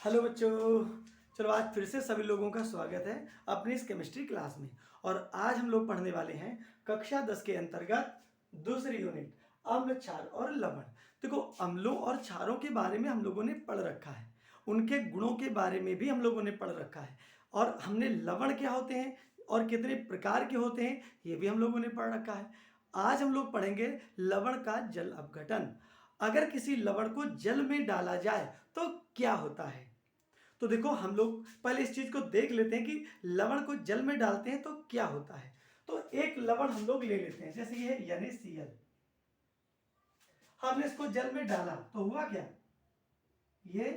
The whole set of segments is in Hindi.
हेलो बच्चों। चलो आज फिर से सभी लोगों का स्वागत है अपनी इस केमिस्ट्री क्लास में। और आज हम लोग पढ़ने वाले हैं कक्षा 10 के अंतर्गत दूसरी यूनिट अम्ल, क्षार और लवण। देखो, अम्लों और क्षारों के बारे में हम लोगों ने पढ़ रखा है, उनके गुणों के बारे में भी हम लोगों ने पढ़ रखा है, और हमने लवण क्या होते हैं और कितने प्रकार के होते हैं ये भी हम लोगों ने पढ़ रखा है। आज हम लोग पढ़ेंगे लवण का जल अपघटन। अगर किसी लवण को जल में डाला जाए तो क्या होता है। तो देखो, हम लोग पहले इस चीज को देख लेते हैं कि लवण को जल में डालते हैं तो क्या होता है। तो एक लवण हम लोग ले लेते हैं, जैसे ये है NaCl। हमने इसको जल में डाला तो हुआ क्या, ये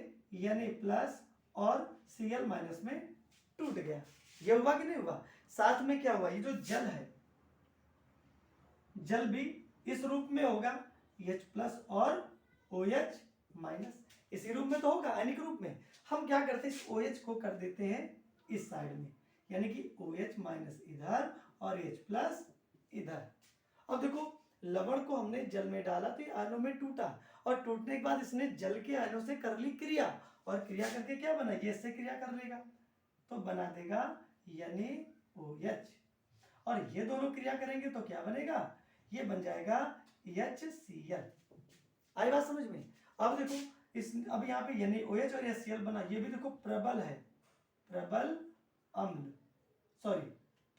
Na प्लस और Cl माइनस में टूट गया। ये हुआ कि नहीं हुआ। साथ में क्या हुआ, ये जो जल है, जल भी इस रूप में होगा, H प्लस और OH माइनस। इसी रूप में तो होगा, आयनिक रूप में। हम क्या करते हैं, इस OH को कर देते हैं इस साइड में, यानी कि OH माइनस इधर और H प्लस इधर। अब देखो, लवण को हमने जल में डाला तो ये आयनों में टूटा, और टूटने के बाद इसने जल के आयनों से कर ली क्रिया, और क्रिया करके क्या बना, ये इससे क्रिया कर लेगा तो बना देगा NaOH। और ये दोनों क्रिया करेंगे तो क्या बनेगा, ये बन जाएगा HCl। आई बात समझ में। अब देखो, अब यहाँ पे NaOH और HCl बना, ये भी देखो प्रबल है, प्रबल अम्ल, सॉरी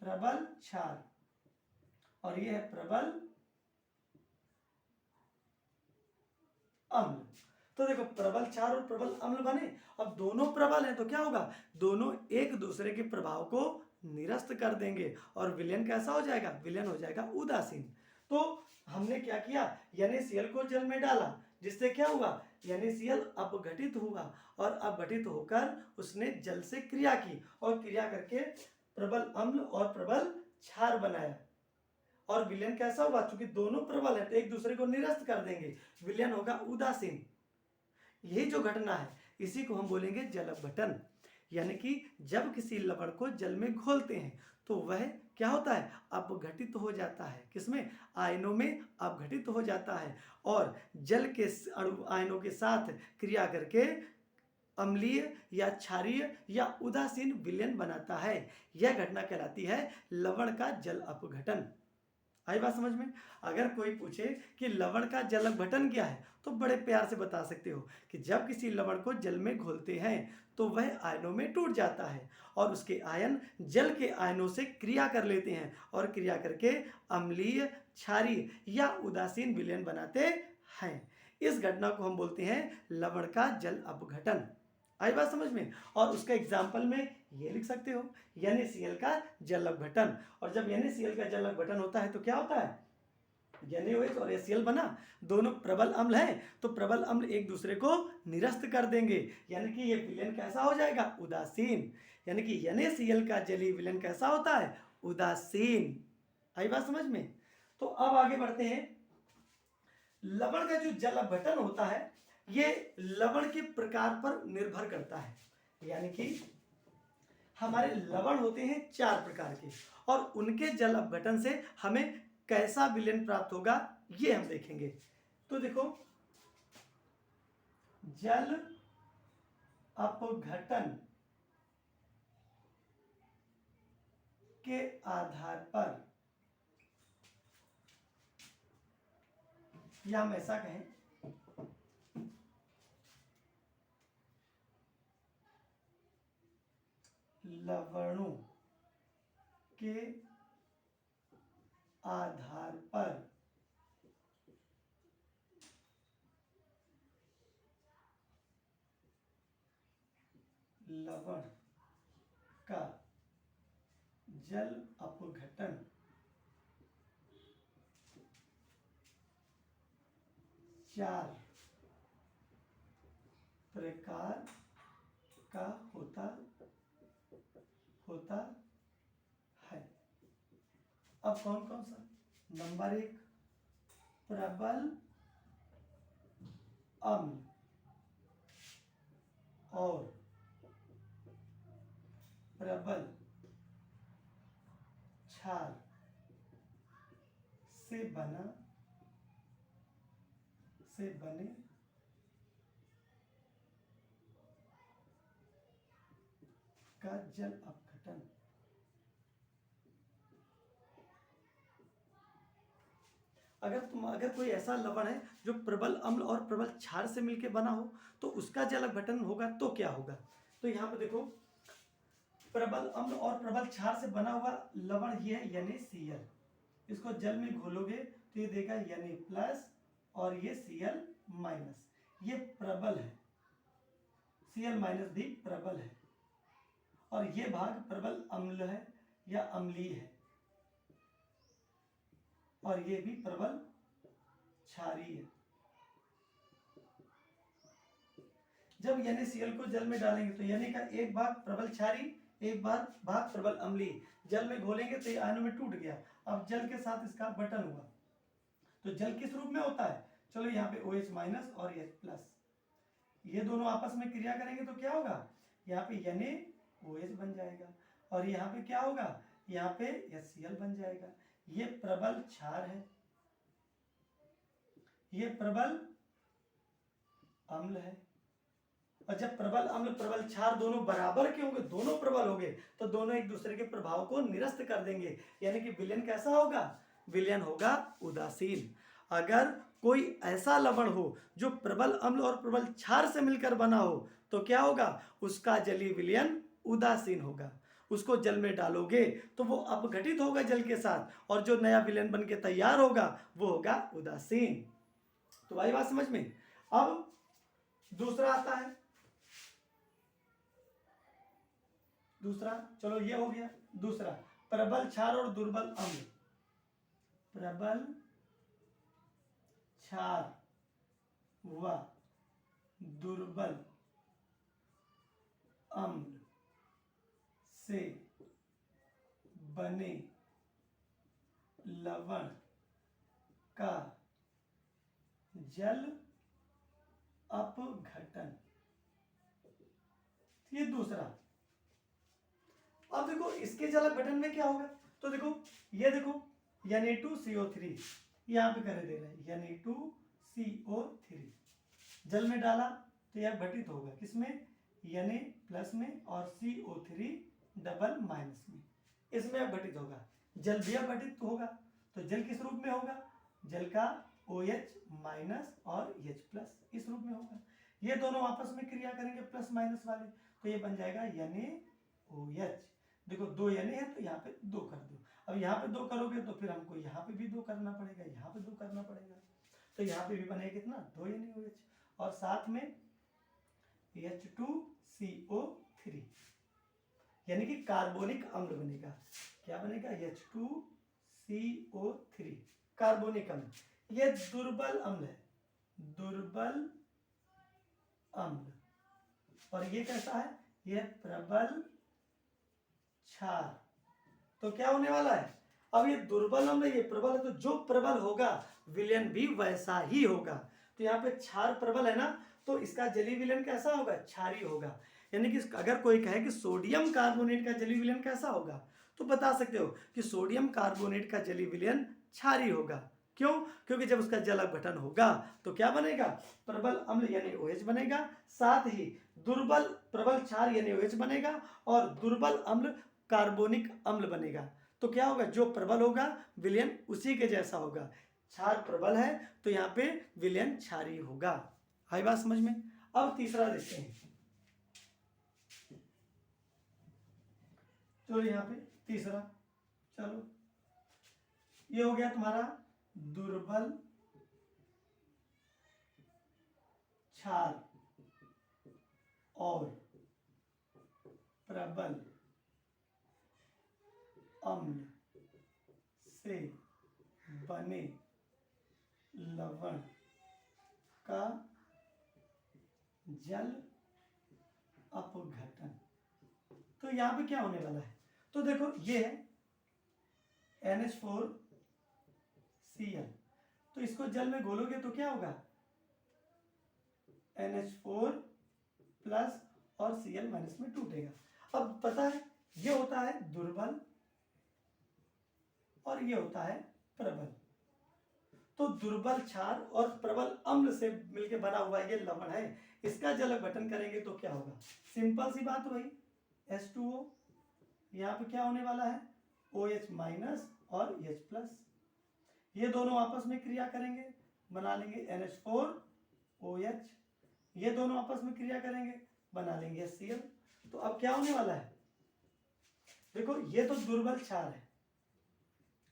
प्रबल क्षार, और ये है प्रबल अम्ल। तो देखो, प्रबल क्षार और प्रबल अम्ल बने। अब दोनों प्रबल हैं तो क्या होगा, दोनों एक दूसरे के प्रभाव को निरस्त कर देंगे, और विलयन कैसा हो जाएगा, विलयन हो जाएगा उदासीन। तो हमने क्या किया, NaCl को जल में डाला, जिससे क्या हुआ, NaCl अपघटित हुआ, और अपघटित होकर उसने जल से क्रिया की, और क्रिया करके प्रबल अम्ल और प्रबल क्षार बनाया। और विलयन कैसा होगा, चूंकि दोनों प्रबल है तो एक दूसरे को निरस्त कर देंगे, विलयन होगा उदासीन। यही जो घटना है इसी को हम बोलेंगे जल अपघटन। यानी कि जब किसी लवण को जल में घोलते हैं तो वह क्या होता है, अपघटित हो जाता है। किसमें, आयनों में अपघटित हो जाता है, और जल के अणु आयनों के साथ क्रिया करके अम्लीय या क्षारीय या उदासीन विलयन बनाता है। यह घटना कहलाती है लवण का जल अपघटन। आई बात समझ में। अगर कोई पूछे कि लवण का जल अपघटन क्या है तो बड़े प्यार से बता सकते हो कि जब किसी लवण को जल में घोलते हैं तो वह आयनों में टूट जाता है, और उसके आयन जल के आयनों से क्रिया कर लेते हैं, और क्रिया करके अम्लीय, क्षारीय या उदासीन विलयन बनाते हैं। इस घटना को हम बोलते हैं लवण का जल अपघटन। आई बात समझ में। और उसका एग्जाम्पल में ये लिख सकते हो, NaCl का जल अपघटन। और जब NaCl का जल अपघटन होता है तो क्या होता है, NaOH और HCl बना, दोनों प्रबल अम्ल हैं, तो प्रबल अम्ल एक दूसरे को निरस्त कर देंगे, यानी कि ये विलयन कैसा हो जाएगा, उदासीन। यानी कि NaCl का जलीय विलयन कैसा होता है, उदासीन। आई बात समझ में। तो अब आगे बढ़ते हैं। लवण का जो जल अपघटन होता है ये लवण के प्रकार पर निर्भर करता है। यानी कि हमारे लवण होते हैं 4 प्रकार के, और उनके जल अपघटन से हमें कैसा विलयन प्राप्त होगा ये हम देखेंगे। तो देखो, जल अपघटन के आधार पर, या हम ऐसा कहें, लवणों के आधार पर लवण का जल अपघटन 4 प्रकार का होता है। अब कौन कौन सा, नंबर 1 प्रबल अम्ल और प्रबल क्षार से बने का जल अपघटन। अगर कोई ऐसा लवण है जो प्रबल अम्ल और प्रबल क्षार से मिलकर बना हो तो उसका जल अपघटन होगा तो क्या होगा। तो यहाँ पे देखो प्रबल अम्ल और प्रबल क्षार से बना हुआ लवण ये है NaCl। इसको जल में घोलोगे तो ये देगा Na+ और ये Cl-। ये प्रबल है, Cl- भी प्रबल है और ये भाग प्रबल अम्ल है या अम्लीय है और ये भी प्रबल क्षारीय है। जब NaCl को जल में डालेंगे तो Na का एक भाग प्रबल क्षारीय, एक भाग प्रबल अम्लीय जल में घोलेंगे तो ये आयनों में टूट गया। अब जल के साथ इसका अपघटन हुआ तो जल किस रूप में होता है। चलो यहाँ पे OH- और H+, ये दोनों आपस में क्रिया करेंगे तो क्या होगा, यहाँ पे NaOH बन जाएगा और यहाँ पे क्या होगा, यहाँ पे HCl बन जाएगा। ये प्रबल क्षार है, ये प्रबल अम्ल है। और जब प्रबल अम्ल प्रबल क्षार दोनों बराबर के होंगे, दोनों प्रबल होंगे तो दोनों एक दूसरे के प्रभाव को निरस्त कर देंगे, यानी कि विलयन कैसा होगा, विलयन होगा उदासीन। अगर कोई ऐसा लवण हो जो प्रबल अम्ल और प्रबल क्षार से मिलकर बना हो तो क्या होगा, उसका जलीय विलयन उदासीन होगा। उसको जल में डालोगे तो वो अपघटित होगा जल के साथ और जो नया विलयन बन के तैयार होगा वो होगा उदासीन। तो भाई बात समझ में। अब दूसरा आता है, दूसरा चलो ये हो गया दूसरा, प्रबल क्षार और दुर्बल अम्ल। प्रबल क्षार व दुर्बल अम्ल से बने लवण का जल अपघटन, ये दूसरा। अब देखो इसके जल अपघटन में क्या होगा, तो देखो ये देखो Na2CO3 यहाँ पे करे दे रहे हैं, Na2CO3 जल में डाला तो यह अपघटित होगा किसमें, Na+ में और CO3 में, इसमें अपघटित होगा। जल भी अपघटित होगा तो जल किस रूप में होगा, जल का OH- और H+ इस रूप में होगा। ये दोनों आपस में क्रिया करेंगे प्लस माइनस वाले तो ये बन जाएगा NaOH। देखो 2 Na है तो यहाँ पे 2 कर दो। अब यहाँ पे 2 करोगे तो फिर हमको यहाँ पे भी 2 करना पड़ेगा, यहाँ पे 2 करना पड़ेगा, तो यहाँ पे भी बनेगा कितना, 2 NaOH और साथ में H2CO3 यानी कि कार्बोनिक अम्ल बनेगा। क्या बनेगा, H2CO3 कार्बोनिक अम्ल। ये दुर्बल अम्ल है, दुर्बल अम्ल, और ये कैसा है, ये प्रबल क्षार। तो क्या होने वाला है, अब ये दुर्बल अम्ल ये प्रबल है तो जो प्रबल होगा विलयन भी वैसा ही होगा। तो यहाँ पे क्षार प्रबल है ना तो इसका जलीय विलयन कैसा होगा, क्षारीय होगा। यानी कि अगर कोई कहे कि सोडियम कार्बोनेट का जलीय विलयन कैसा होगा तो बता सकते हो कि सोडियम कार्बोनेट का जलीय विलयन क्षारीय होगा। क्यों, क्योंकि जब उसका जल अपघटन होगा तो क्या बनेगा, प्रबल अम्ल यानी OH बनेगा, साथ ही दुर्बल प्रबल क्षार यानी OH बनेगा और दुर्बल अम्ल कार्बोनिक अम्ल बनेगा। तो क्या होगा, जो प्रबल होगा विलयन उसी के जैसा होगा। क्षार प्रबल है तो यहाँ पे विलयन क्षारीय होगा। आई बात समझ में। अब तीसरा देखते हैं, चलो यहाँ पे तीसरा, चलो ये हो गया तुम्हारा दुर्बल क्षार और प्रबल अम्ल से बने लवण का जल अपघटन। तो यहां पे क्या होने वाला है, तो देखो ये है NH4Cl, तो इसको जल में घोलोगे तो क्या होगा, NH4+ और Cl- में टूटेगा। अब पता है ये होता है दुर्बल और ये होता है प्रबल। तो दुर्बल क्षार और प्रबल अम्ल से मिलकर बना हुआ ये लवण है, इसका जल अपघटन करेंगे तो क्या होगा, सिंपल सी बात हुई, H2O, यहाँ पे क्या होने वाला है OH माइनस और H प्लस, ये दोनों आपस में क्रिया करेंगे, बना लेंगे NH4OH, ये दोनों आपस में क्रिया करेंगे, बना लेंगे HCl। तो अब क्या होने वाला है, देखो ये तो दुर्बल क्षार है,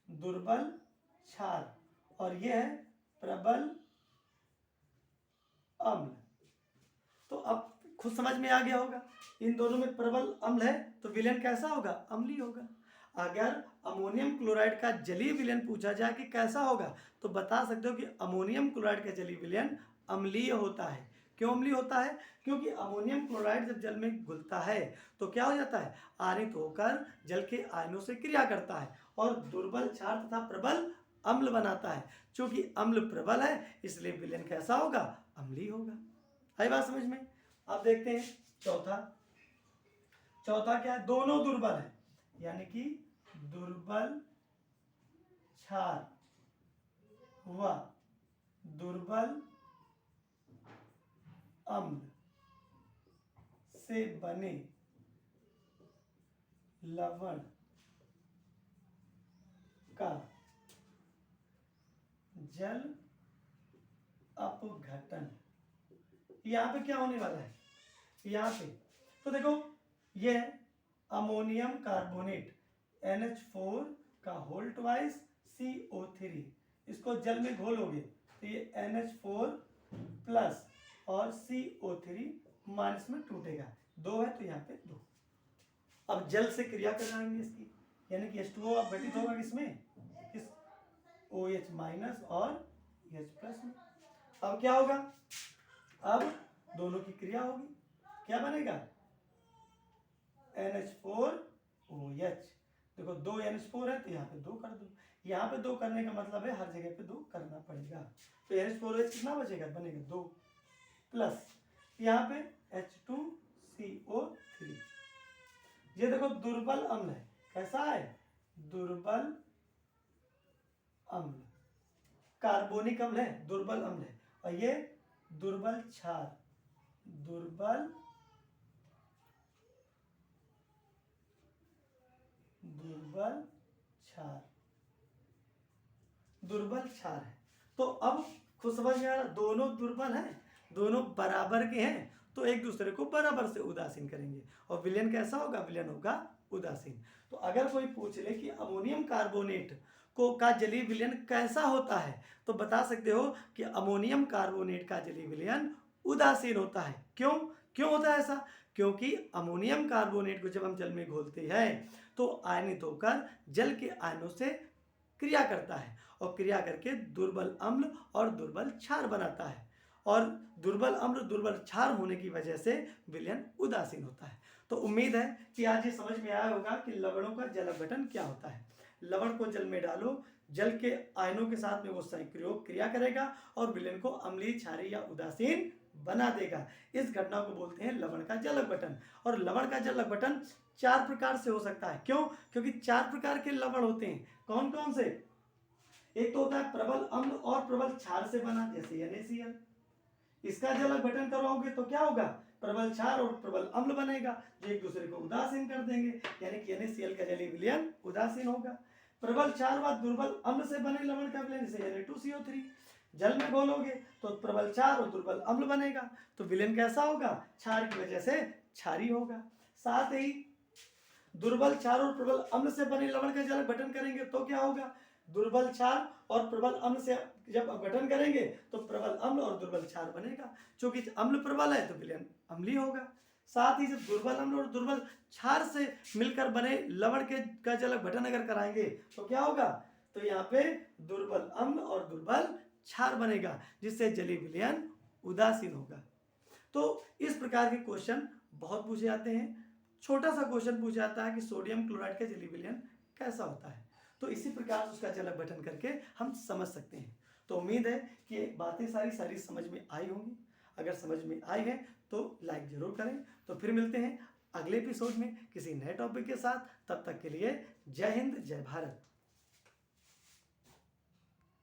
दुर्बल क्षार, और ये है प्रबल अम्ल। तो अब खुद समझ में आ गया होगा, इन दोनों में प्रबल अम्ल है तो विलयन कैसा होगा, अम्लीय होगा। अगर अमोनियम क्लोराइड का जलीय विलयन पूछा जाए कि कैसा होगा, तो बता सकते हो कि अमोनियम क्लोराइड का जलीय विलयन अम्लीय होता है। क्यों अम्लीय होता है, क्योंकि अमोनियम क्लोराइड जब जल में घुलता है तो क्या हो जाता है, आयनित होकर जल के आयनों से क्रिया करता है और दुर्बल क्षार तथा प्रबल अम्ल बनाता है। चूंकि अम्ल प्रबल है इसलिए विलयन कैसा होगा, अम्लीय होगा। आई बात समझ में। अब देखते हैं चौथा क्या है, दोनों दुर्बल है, यानी कि दुर्बल क्षार व दुर्बल अम्ल से बने लवण का जल अपघटन। यहां पे क्या होने वाला है, यहां पे तो देखो ये अमोनियम कार्बोनेट NH4 का होल ट्वाइस CO3, इसको जल में घोलोगे तो ये NH4 प्लस और CO3 माइनस में टूटेगा, 2 है तो यहाँ पे 2। अब जल से क्रिया कराएंगे इसकी, यानी कि H2O अब घटित होगा किसमें, इस OH माइनस और H प्लस में। अब क्या होगा, अब दोनों की क्रिया होगी, क्या बनेगा NH4OH। देखो 2 NH4 है तो यहाँ पे 2 कर दो, यहाँ पे 2 करने का मतलब है हर जगह पे 2 करना पड़ेगा। तो NH4OH कितना बचेगा, बनेगा 2 प्लस यहाँ पे H2CO3। ये देखो दुर्बल अम्ल है, कैसा है, दुर्बल अम्ल, कार्बोनिक अम्ल है, दुर्बल अम्ल है, और ये दुर्बल क्षार, दुर्बल क्षार, दुर्बल क्षार है। तो अब खुद समझ में आ रहा, दोनों दुर्बल हैं, दोनों बराबर के हैं, तो एक दूसरे को बराबर से उदासीन करेंगे, और विलयन कैसा होगा, विलयन होगा उदासीन। तो अगर कोई पूछ ले कि अमोनियम कार्बोनेट का जलीय विलयन कैसा होता है, तो बता सकते हो कि अमोनियम कार्बोनेट का जलीय विलयन उदासीन होता है। क्यों होता है ऐसा, क्योंकि अमोनियम कार्बोनेट को जब हम जल में घोलते हैं तो आयनित होकर जल के आयनों से क्रिया करता है, और क्रिया करके दुर्बल अम्ल और दुर्बल क्षार बनाता है, और दुर्बल अम्ल दुर्बल क्षार होने की वजह से विलयन उदासीन होता है। तो उम्मीद है कि आज ये समझ में आया होगा कि लवणों का जल अपघटन क्या होता है। लवण को जल में डालो, जल के आयनों के साथ में वो संप्रयोग क्रिया करेगा और विलयन को अम्लीय, क्षारीय या उदासीन बना देगा। इस घटना को बोलते हैं लवण का जल अपघटन। और लवण का जल अपघटन 4 प्रकार से हो सकता है। क्यों, क्योंकि 4 प्रकार के लवण होते हैं। कौन कौन से, एक तो होता है प्रबल अम्ल और प्रबल क्षार से बना, जैसे NaCl, इसका जल अपघटन करवाओगे तो क्या होगा, प्रबल क्षार और प्रबल अम्ल बनेगा जो एक दूसरे को उदासीन कर देंगे, यानी कि NaCl का जलीय विलयन उदासीन होगा। प्रबल क्षार व दुर्बल अम्ल से बने लवण का विलयन, जैसे Na2CO3, जल में घोलोगे तो प्रबल क्षार और दुर्बल अम्ल बनेगा, तो विलयन कैसा होगा, क्षार की वजह से क्षारी होगा। साथ ही दुर्बल क्षार और प्रबल अम्ल से बने लवण का जल अपघटन करेंगे तो क्या होगा, दुर्बल क्षार और प्रबल अम्ल से जब अपघटन करेंगे तो प्रबल अम्ल और दुर्बल क्षार बनेगा। चूंकि अम्ल प्रबल है तो विलयन अम्लीय होगा। साथ ही जब दुर्बल अम्ल और दुर्बल क्षार से मिलकर बने लवण के का जल अपघटन अगर कराएंगे तो क्या होगा, तो यहाँ पे दुर्बल अम्ल और दुर्बल क्षार बनेगा, जिससे जलीय विलयन उदासीन होगा। तो इस प्रकार के क्वेश्चन बहुत पूछे जाते हैं। छोटा सा क्वेश्चन पूछा जाता है कि सोडियम क्लोराइड का जलीय विलयन कैसा होता है, तो इसी प्रकार से उसका जल अपघटन करके हम समझ सकते हैं। तो उम्मीद है कि बातें सारी समझ में आई होंगी। अगर समझ में आई है तो लाइक जरूर करें। तो फिर मिलते हैं अगले एपिसोड में किसी नए टॉपिक के साथ। तब तक के लिए जय हिंद, जय भारत।